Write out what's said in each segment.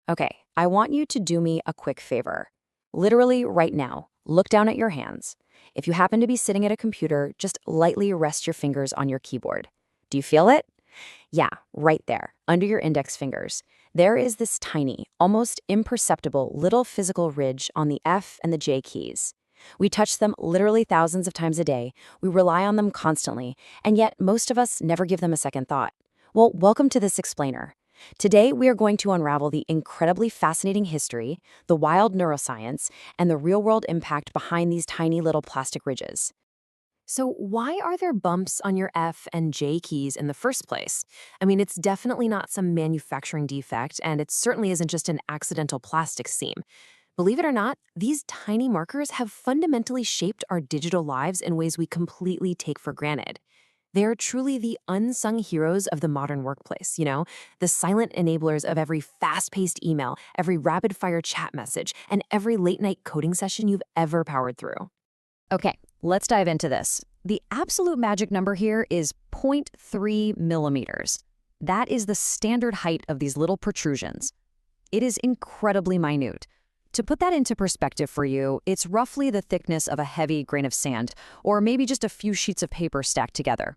Okay, I want you to do me a quick favor. Literally right now, look down at your hands. If you happen to be sitting at a computer, just lightly rest your fingers on your keyboard. Do you feel it? Yeah, right there, under your index fingers. There is this tiny, almost imperceptible little physical ridge on the F and the J keys. We touch them literally thousands of times a day, we rely on them constantly, and yet most of us never give them a second thought. Well, welcome to this explainer. Today, we are going to unravel the incredibly fascinating history, the wild neuroscience, and the real-world impact behind these tiny little plastic ridges. So why are there bumps on your F and J keys in the first place? I mean, it's definitely not some manufacturing defect, and it certainly isn't just an accidental plastic seam. Believe it or not, these tiny markers have fundamentally shaped our digital lives in ways we completely take for granted. They are truly the unsung heroes of the modern workplace, the silent enablers of every fast-paced email, every rapid-fire chat message, and every late-night coding session you've ever powered through. Okay, let's dive into this. The absolute magic number here is 0.3 millimeters. That is the standard height of these little protrusions. It is incredibly minute. To put that into perspective for you, it's roughly the thickness of a heavy grain of sand, or maybe just a few sheets of paper stacked together.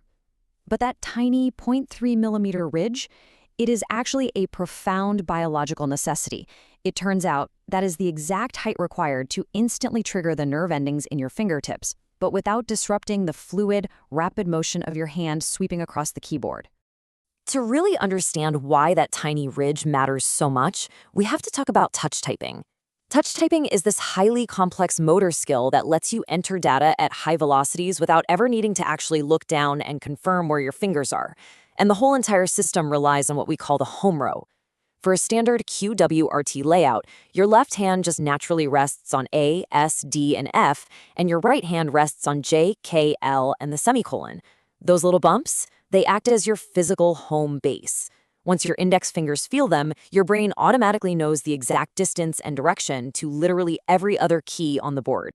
But that tiny 0.3 millimeter ridge, it is actually a profound biological necessity. It turns out that is the exact height required to instantly trigger the nerve endings in your fingertips, but without disrupting the fluid, rapid motion of your hand sweeping across the keyboard. To really understand why that tiny ridge matters so much, we have to talk about touch typing. Touch typing is this highly complex motor skill that lets you enter data at high velocities without ever needing to actually look down and confirm where your fingers are. And the whole entire system relies on what we call the home row. For a standard QWERTY layout, your left hand just naturally rests on A, S, D, and F, and your right hand rests on J, K, L, and the semicolon. Those little bumps, they act as your physical home base. Once your index fingers feel them, your brain automatically knows the exact distance and direction to literally every other key on the board.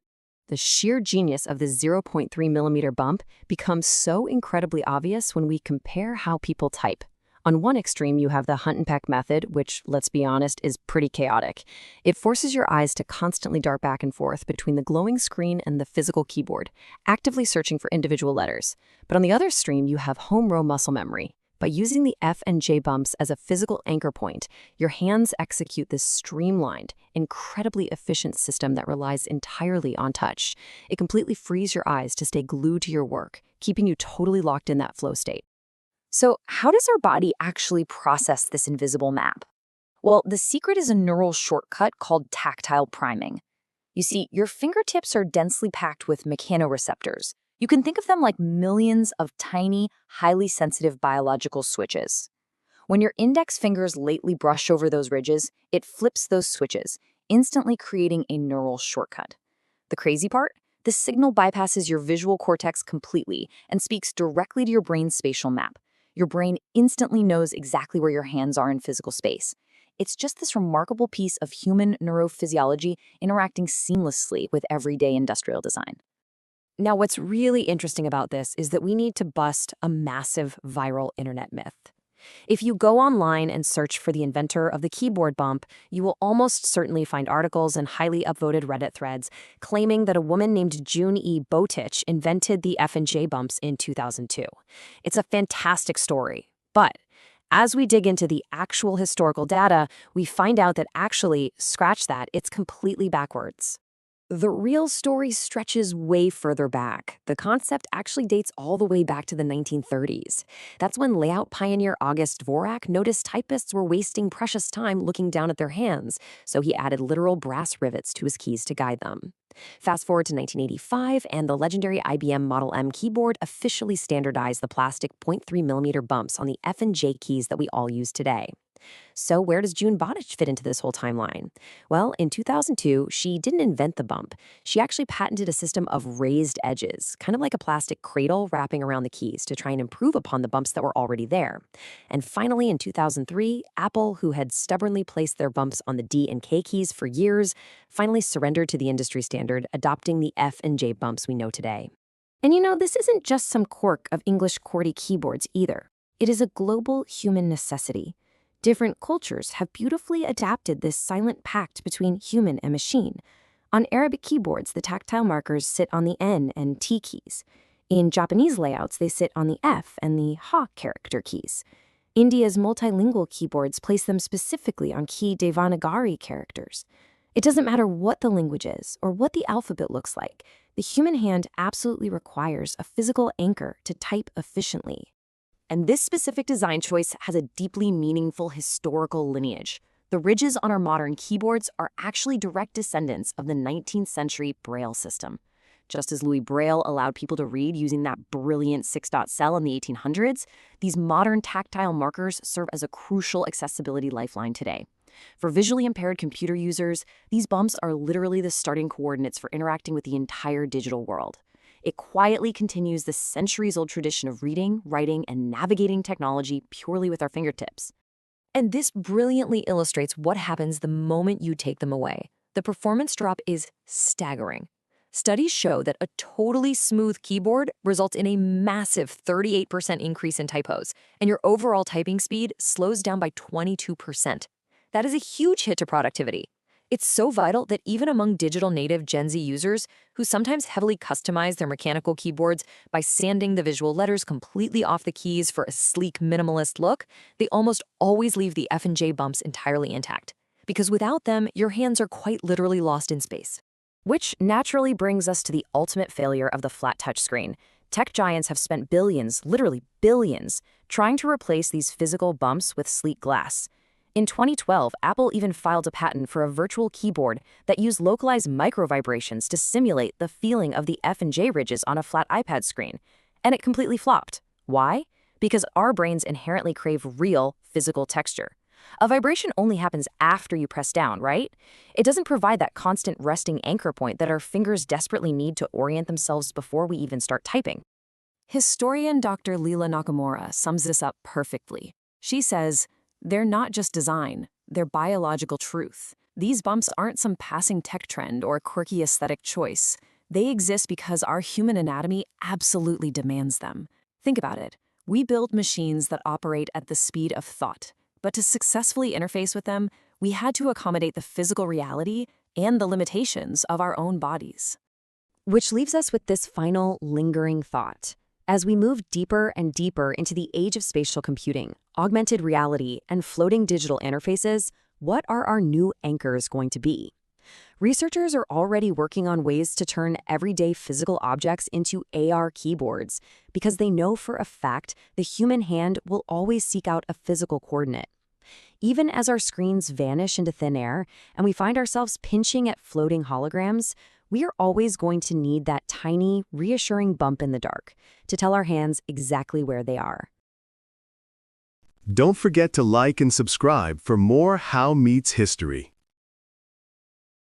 The sheer genius of the 0.3 millimeter bump becomes so incredibly obvious when we compare how people type. On one extreme, you have the hunt and peck method, which, let's be honest, is pretty chaotic. It forces your eyes to constantly dart back and forth between the glowing screen and the physical keyboard, actively searching for individual letters. But on the other extreme, you have home row muscle memory. By using the F and J bumps as a physical anchor point, your hands execute this streamlined, incredibly efficient system that relies entirely on touch. It completely frees your eyes to stay glued to your work, keeping you totally locked in that flow state. So how does our body actually process this invisible map? Well, the secret is a neural shortcut called tactile priming. You see, your fingertips are densely packed with mechanoreceptors. You can think of them like millions of tiny, highly sensitive biological switches. When your index fingers lightly brush over those ridges, it flips those switches, instantly creating a neural shortcut. The crazy part? This signal bypasses your visual cortex completely and speaks directly to your brain's spatial map. Your brain instantly knows exactly where your hands are in physical space. It's just this remarkable piece of human neurophysiology interacting seamlessly with everyday industrial design. Now, what's really interesting about this is that we need to bust a massive viral internet myth. If you go online and search for the inventor of the keyboard bump, you will almost certainly find articles and highly upvoted Reddit threads claiming that a woman named June E. Botich invented the F and J bumps in 2002. It's a fantastic story, but as we dig into the actual historical data, we find out that actually, scratch that, it's completely backwards. The real story stretches way further back. The concept actually dates all the way back to the 1930s. That's when layout pioneer August Dvorak noticed typists were wasting precious time looking down at their hands, so he added literal brass rivets to his keys to guide them. Fast forward to 1985, and the legendary IBM Model M keyboard officially standardized the plastic 0.3 millimeter bumps on the F and J keys that we all use today. So where does June Botich fit into this whole timeline? Well, in 2002, she didn't invent the bump. She actually patented a system of raised edges, kind of like a plastic cradle wrapping around the keys to try and improve upon the bumps that were already there. And finally, in 2003, Apple, who had stubbornly placed their bumps on the D and K keys for years, finally surrendered to the industry standard, adopting the F and J bumps we know today. And this isn't just some quirk of English QWERTY keyboards either. It is a global human necessity. Different cultures have beautifully adapted this silent pact between human and machine. On Arabic keyboards, the tactile markers sit on the N and T keys. In Japanese layouts, they sit on the F and the Ha character keys. India's multilingual keyboards place them specifically on key Devanagari characters. It doesn't matter what the language is or what the alphabet looks like, the human hand absolutely requires a physical anchor to type efficiently. And this specific design choice has a deeply meaningful historical lineage. The ridges on our modern keyboards are actually direct descendants of the 19th century Braille system. Just as Louis Braille allowed people to read using that brilliant six-dot cell in the 1800s, these modern tactile markers serve as a crucial accessibility lifeline today. For visually impaired computer users, these bumps are literally the starting coordinates for interacting with the entire digital world. It quietly continues the centuries-old tradition of reading, writing, and navigating technology purely with our fingertips. And this brilliantly illustrates what happens the moment you take them away. The performance drop is staggering. Studies show that a totally smooth keyboard results in a massive 38% increase in typos, and your overall typing speed slows down by 22%. That is a huge hit to productivity. It's so vital that even among digital native Gen Z users, who sometimes heavily customize their mechanical keyboards by sanding the visual letters completely off the keys for a sleek, minimalist look, they almost always leave the F and J bumps entirely intact. Because without them, your hands are quite literally lost in space. Which naturally brings us to the ultimate failure of the flat touchscreen. Tech giants have spent billions, literally billions, trying to replace these physical bumps with sleek glass. In 2012, Apple even filed a patent for a virtual keyboard that used localized microvibrations to simulate the feeling of the F and J ridges on a flat iPad screen. And it completely flopped. Why? Because our brains inherently crave real, physical texture. A vibration only happens after you press down, right? It doesn't provide that constant resting anchor point that our fingers desperately need to orient themselves before we even start typing. Historian Dr. Leela Nakamura sums this up perfectly. She says, "They're not just design, they're biological truth. These bumps aren't some passing tech trend or quirky aesthetic choice. They exist because our human anatomy absolutely demands them. Think about it. We build machines that operate at the speed of thought. But to successfully interface with them, we had to accommodate the physical reality and the limitations of our own bodies." Which leaves us with this final lingering thought. As we move deeper and deeper into the age of spatial computing, augmented reality, and floating digital interfaces, what are our new anchors going to be? Researchers are already working on ways to turn everyday physical objects into AR keyboards because they know for a fact the human hand will always seek out a physical coordinate. Even as our screens vanish into thin air and we find ourselves pinching at floating holograms, we are always going to need that tiny, reassuring bump in the dark to tell our hands exactly where they are. Don't forget to like and subscribe for more How Meets History.